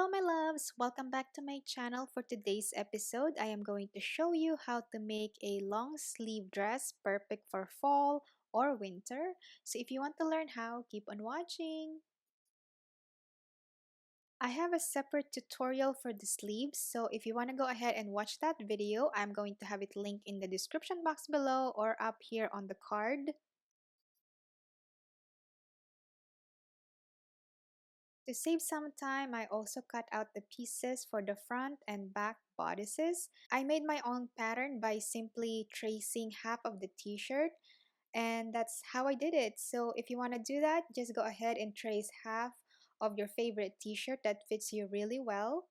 Hello, my loves! Welcome back to my channel. For today's episode, I am going to show you how to make a long sleeve dress perfect for fall or winter. So if you want to learn how, keep on watching. I have a separate tutorial for the sleeves, so if you want to go ahead and watch that video, I'm going to have it linked in the description box below or up here on the card. To save some time, I also cut out the pieces for the front and back bodices. I made my own pattern by simply tracing half of the t-shirt, and that's how I did it. So if you want to do that, just go ahead and trace half of your favorite t-shirt that fits you really well.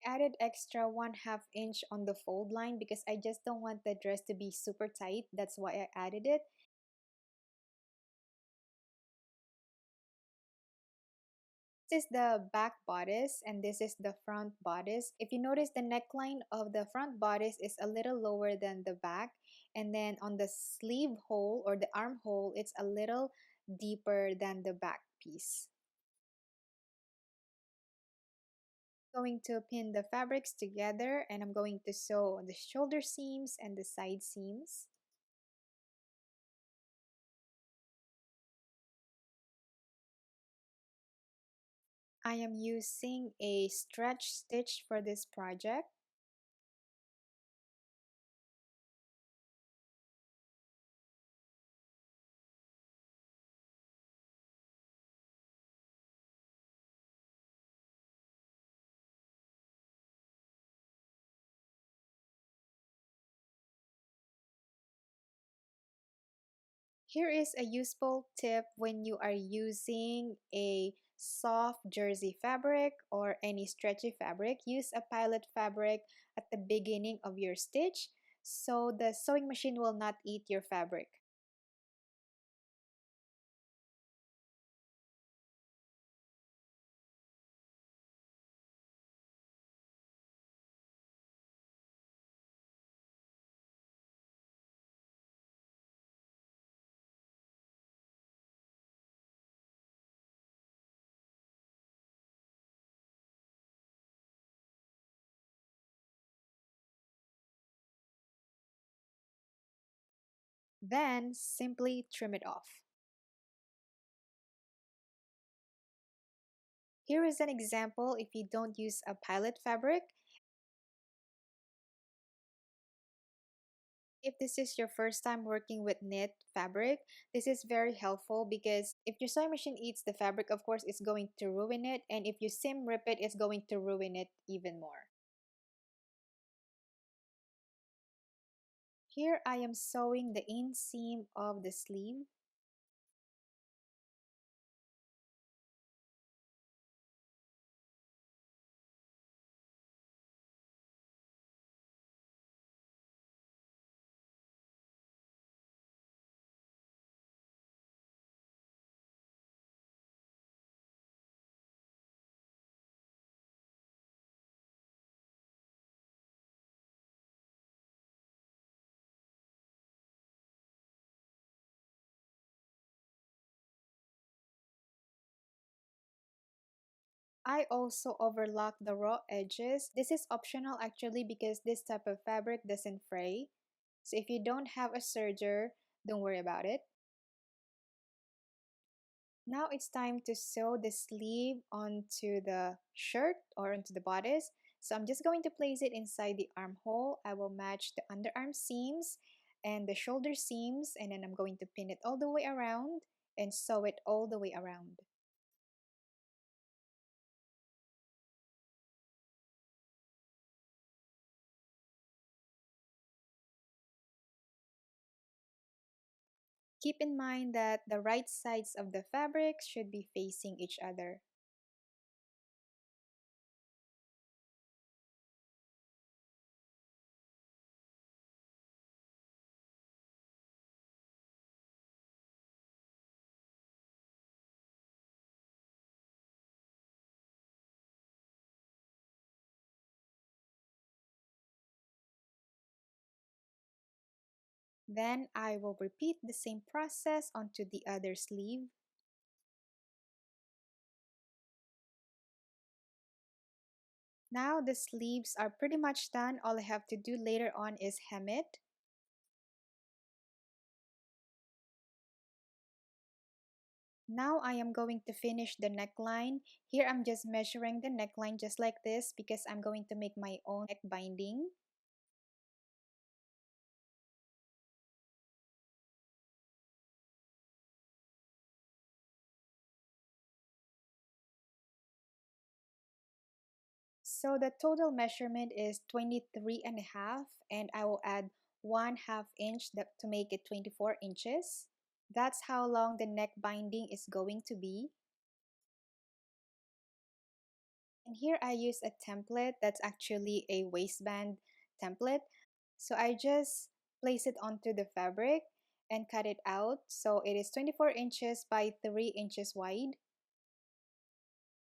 Added extra 1/2 inch on the fold line because I just don't want the dress to be super tight. That's why I added it. This is the back bodice and this is the front bodice. If you notice, the neckline of the front bodice is a little lower than the back, and then on the sleeve hole or the armhole, it's a little deeper than the back piece. Going to pin the fabrics together, and I'm going to sew the shoulder seams and the side seams. I am using a stretch stitch for this project. Here is a useful tip when you are using a soft jersey fabric or any stretchy fabric. Use a pilot fabric at the beginning of your stitch so the sewing machine will not eat your fabric. Then simply trim it off. Here is an example if you don't use a pilot fabric. If this is your first time working with knit fabric, this is very helpful because if your sewing machine eats the fabric, of course, it's going to ruin it. And if you seam rip it, it's going to ruin it even more. Here I am sewing the inseam of the sleeve. I also overlock the raw edges. This is optional actually because this type of fabric doesn't fray. So if you don't have a serger, don't worry about it. Now it's time to sew the sleeve onto the shirt or onto the bodice. So I'm just going to place it inside the armhole. I will match the underarm seams and the shoulder seams, and then I'm going to pin it all the way around and sew it all the way around. Keep in mind that the right sides of the fabric should be facing each other. Then I will repeat the same process onto the other sleeve. Now the sleeves are pretty much done. All I have to do later on is hem it. Now I am going to finish the neckline. Here I'm just measuring the neckline just like this because I'm going to make my own neck binding. So the total measurement is 23 and a half, and I will add 1/2 inch to make it 24 inches. That's how long the neck binding is going to be. And here I use a template that's actually a waistband template. So I just place it onto the fabric and cut it out. So it is 24 inches by 3 inches wide,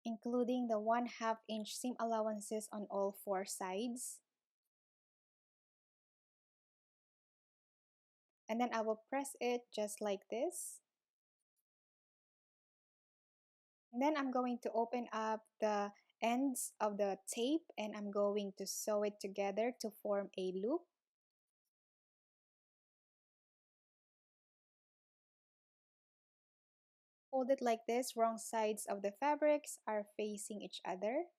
including the 1/2 inch seam allowances on all 4 sides. And then I will press it just like this. And then I'm going to open up the ends of the tape and I'm going to sew it together to form a loop. Hold it like this, wrong sides of the fabrics are facing each other.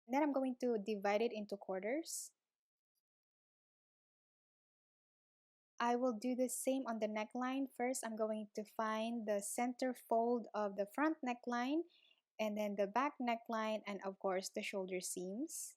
And then I'm going to divide it into quarters. I will do the same on the neckline. First, I'm going to find the center fold of the front neckline and then the back neckline and of course the shoulder seams.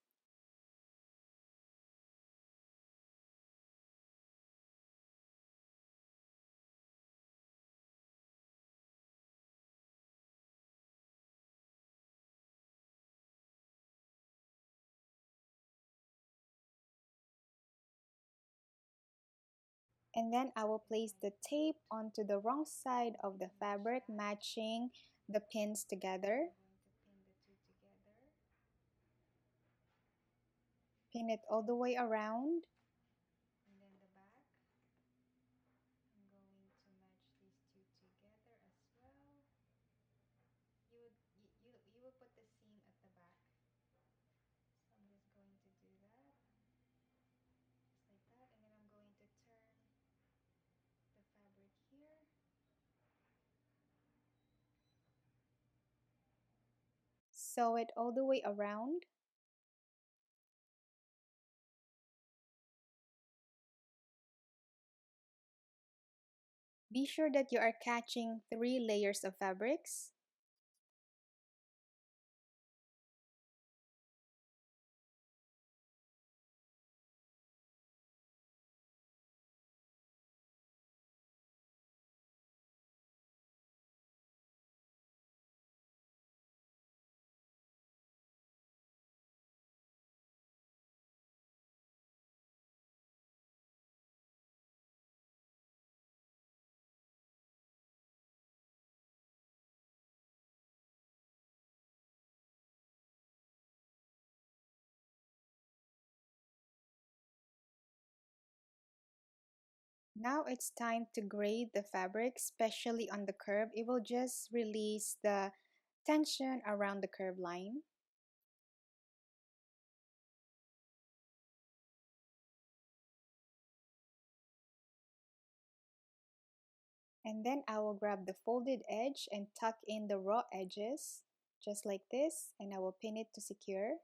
And then I will place the tape onto the wrong side of the fabric, matching the pins together. Pin it all the way around. And then the back, I'm going to match these two together as well. You will put the seam at the back. So I'm just going to do that, just like that, and then I'm going to turn the fabric here. Sew it all the way around. Be sure that you are catching 3 layers of fabrics. Now it's time to grade the fabric, especially on the curve. It will just release the tension around the curve line. And then I will grab the folded edge and tuck in the raw edges, just like this, and I will pin it to secure.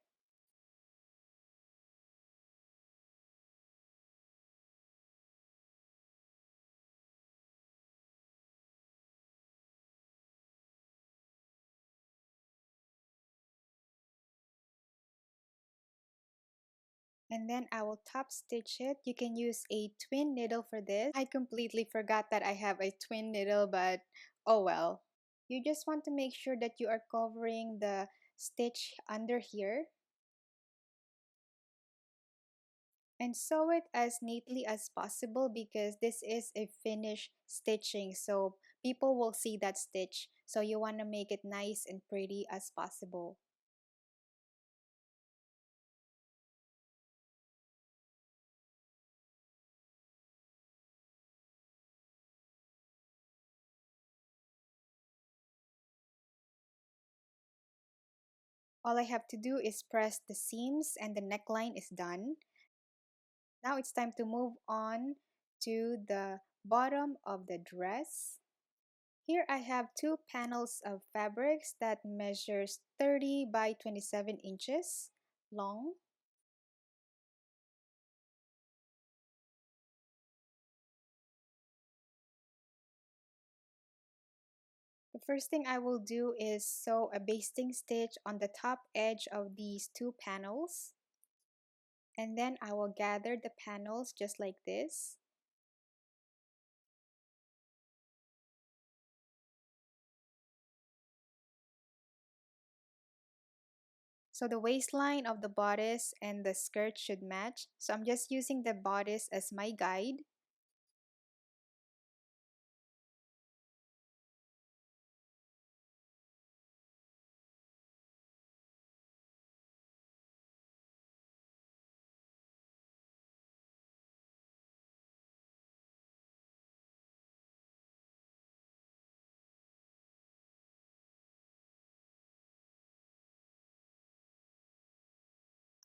And then I will top stitch it. You can use a twin needle for this. I completely forgot that I have a twin needle, but oh well. You just want to make sure that you are covering the stitch under here and sew it as neatly as possible because this is a finished stitching, so people will see that stitch, so you want to make it nice and pretty as possible. All I have to do is press the seams and the neckline is done. Now it's time to move on to the bottom of the dress. Here I have two panels of fabrics that measures 30 by 27 inches long. The first thing I will do is sew a basting stitch on the top edge of these two panels. And then I will gather the panels just like this. So the waistline of the bodice and the skirt should match. So I'm just using the bodice as my guide.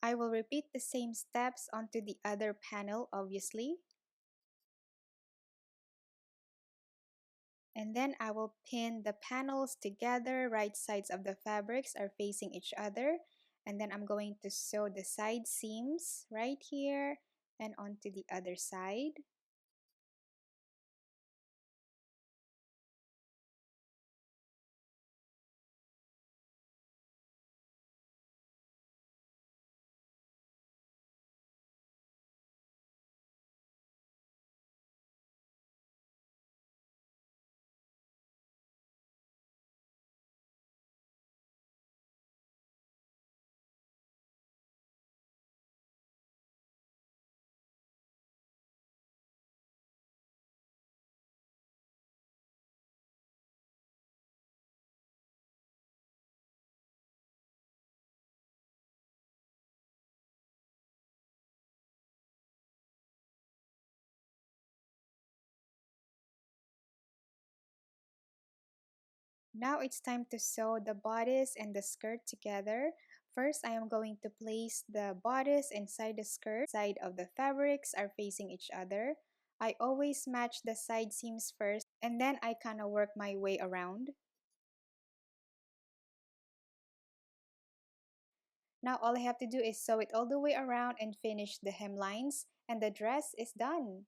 I will repeat the same steps onto the other panel, obviously. And then I will pin the panels together. Right sides of the fabrics are facing each other. And then I'm going to sew the side seams right here and onto the other side. Now it's time to sew the bodice and the skirt together. First, I am going to place the bodice inside the skirt. Side of the fabrics are facing each other. I always match the side seams first and then I kind of work my way around. Now all I have to do is sew it all the way around and finish the hemlines and the dress is done.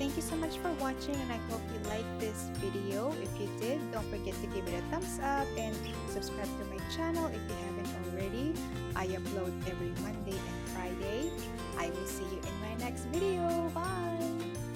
Thank you so much for watching and I hope you liked this video. If you did, don't forget to give it a thumbs up and subscribe to my channel if you haven't already. I upload every Monday and Friday. I will see you in my next video. Bye!